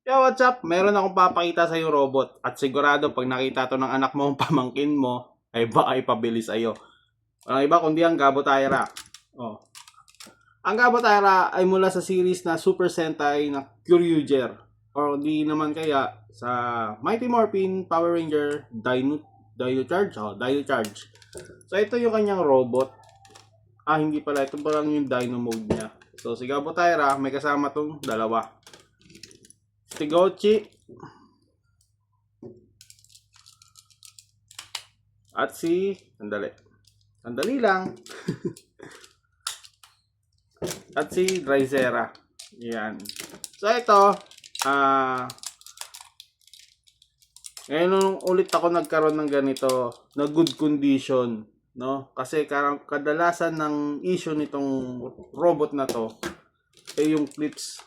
Yo, what's up? Meron akong papakita sa yung robot at sigurado pag nakita to ng anak mo o pamangkin mo, ay baka ipabili sa'yo. Walang iba kundi ang Gabo Tyra. Oh. Ang Gabo Tyra ay mula sa series na Super Sentai na Kyryuger. O di naman kaya sa Mighty Morphin Power Ranger Dino Charge. Oh, Dino Charge. So ito yung kanyang robot. Hindi pala. Ito pa lang yung Dino mode niya. So si Gabo Tyra may kasama tong dalawa. Si Gochi at sandali lang. At si Drysera. Yan. So ito, ngayon nung ulit ako nagkaroon ng ganito, na good condition, no? Kasi kadalasan ng issue nitong robot na to ay yung clips,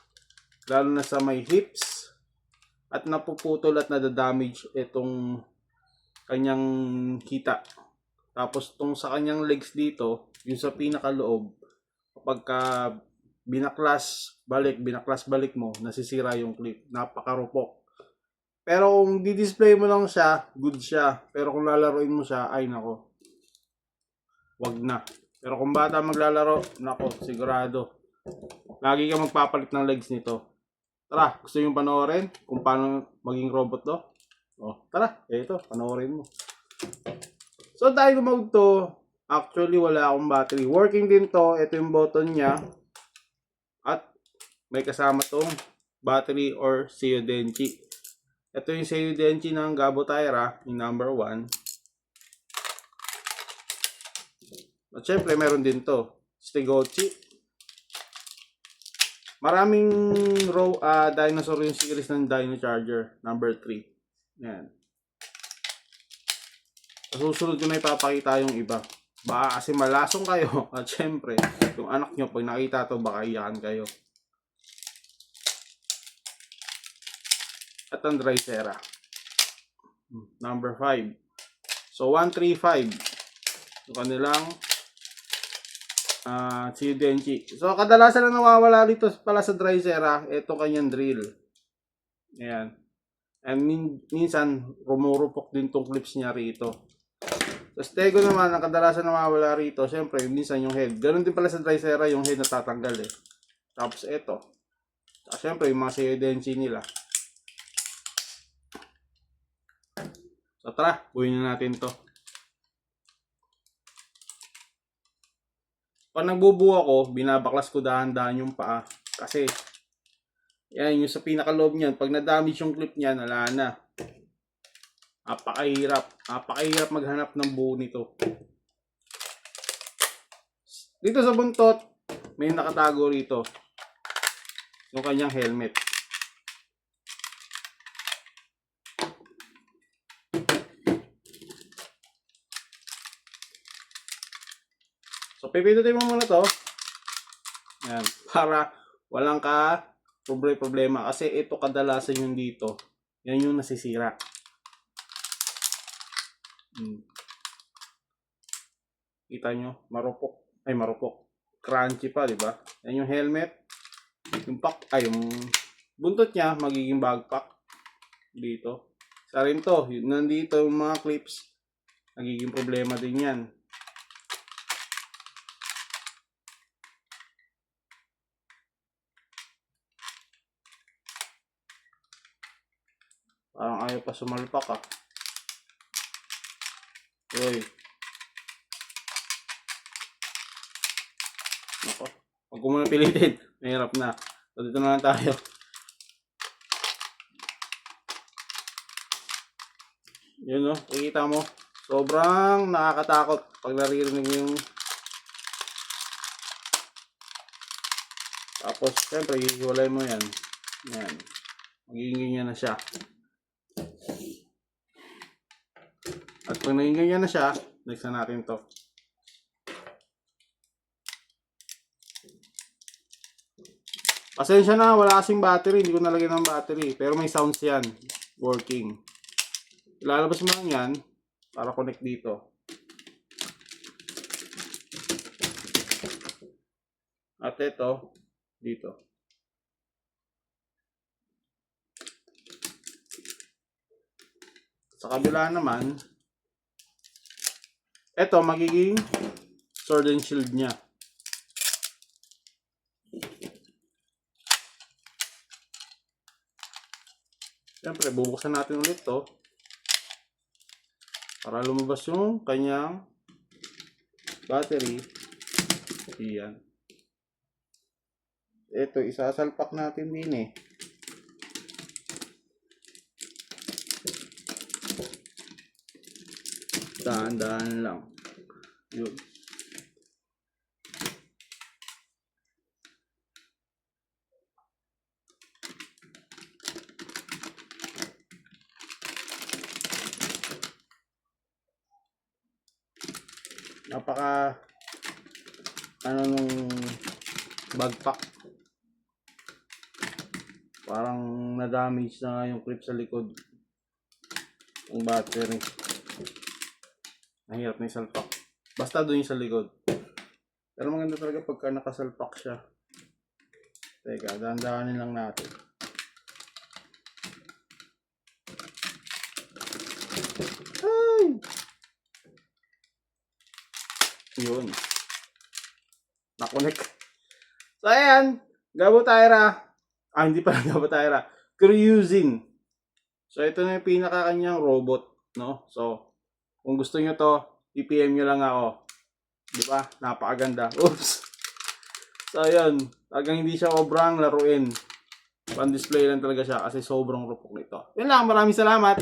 lalo na sa may hips, at napuputol at nadadamage itong kanyang kita. Tapos tong sa kanyang legs dito, yung sa pinakaloob, kapag binaklas balik mo, nasisira yung clip. Napakarupok. Pero kung di-display mo lang siya, good siya. Pero kung lalaroin mo siya, ay nako, wag na. Pero kung bata maglalaro, nako, sigurado. Lagi ka magpapalit ng legs nito. Tara, gusto yung panoorin kung paano maging robot to? Tara, ito, panoorin mo. So dahil mode to, actually wala akong battery. Working din to, ito yung button niya. At may kasama tong battery or Seiyu Denki. Ito yung Seiyu Denki ng Gabo Tyra, yung number 1. At syempre meron din to, Stegochi. Maraming dinosaur yung series ng Dino Charger, number 3. Yan. Susunod ko na ipapakita yung iba. Baka kasi malasong kayo. At syempre, yung anak nyo, pag nakita to, baka iyakan kayo. At ang Drysera. Number 5. So, 135. Yung kanilang Seiyu Denki. So, kadalasan na nawawala dito pala sa Drysera, ito kanyang drill. Ayan. And minsan, rumurupok din tong clips niya rito. Sa Stego naman, ang kadalasan na mawala rito, syempre, minsan yung head. Ganon din pala sa Drysera, yung head natatanggal eh. Tapos ito. Syempre, yung mga Seiyu Denki nila. So tara, buuin na natin to. Pag nagbubuo ako, binabaklas ko dahan-dahan yung paa. Kasi, yan, yung sa pinakaloob niyan, pag na-damage yung clip niyan, wala na. Napakahirap maghanap ng buo nito. Dito sa buntot, may nakatago rito. Yung kanyang helmet. So, pipindutin mo muna to. Yan, para walang problema. Kasi ito kadalasan yung dito. Yan yung nasisira. Kita nyo, marupok. Crunchy pa, di ba? Yan yung helmet. Yung buntot niya magiging backpack dito. Sa rin to, nandito yung mga clips. Nagiging problema din yan. Parang ayaw pa sumalpak ah. Uy. Nako. Huwag ko muna pilitin. Mahirap na. So, dito na lang tayo. Yun o. Kikita mo. Sobrang nakakatakot pag naririnig mo yung... Tapos, syempre, hihiwalay mo yan. Yan. Magiging ganyan na siya. At pag naging ganyan na siya, next na natin to. Pasensya na, wala kasing battery. Hindi ko nalagyan ng battery. Pero may sounds yan. Working. Ilalabas mo lang yan para connect dito. At ito, dito. Sa kabila naman, ito magiging sword and shield niya. Siyempre, bubuksan natin ulit to para lumabas yung kanyang battery. Iyan. Ito, isasalpak natin din eh. Dahan-dahan lang. Yun. Napaka nung backpack. Parang na-damage na nga yung clip sa likod. Yung battery. Mahirap na isalpak. Basta doon yung sa likod. Pero maganda talaga pagka nakasalpak siya. Teka, dahan-dahanin lang natin. Ay! Yun. Nakonek. So, ayan. Gabo Tyra. Hindi pala Gabo Tyra. Cruising. So, ito na yung pinaka kanyang robot. No? So, kung gusto nyo to, i-PM nyo lang ako. Diba? Napakaganda. Oops. So, ayun. Talagang hindi siya obrang laruin. Pan-display lang talaga siya kasi sobrang rupok nito. Yun lang. Maraming salamat.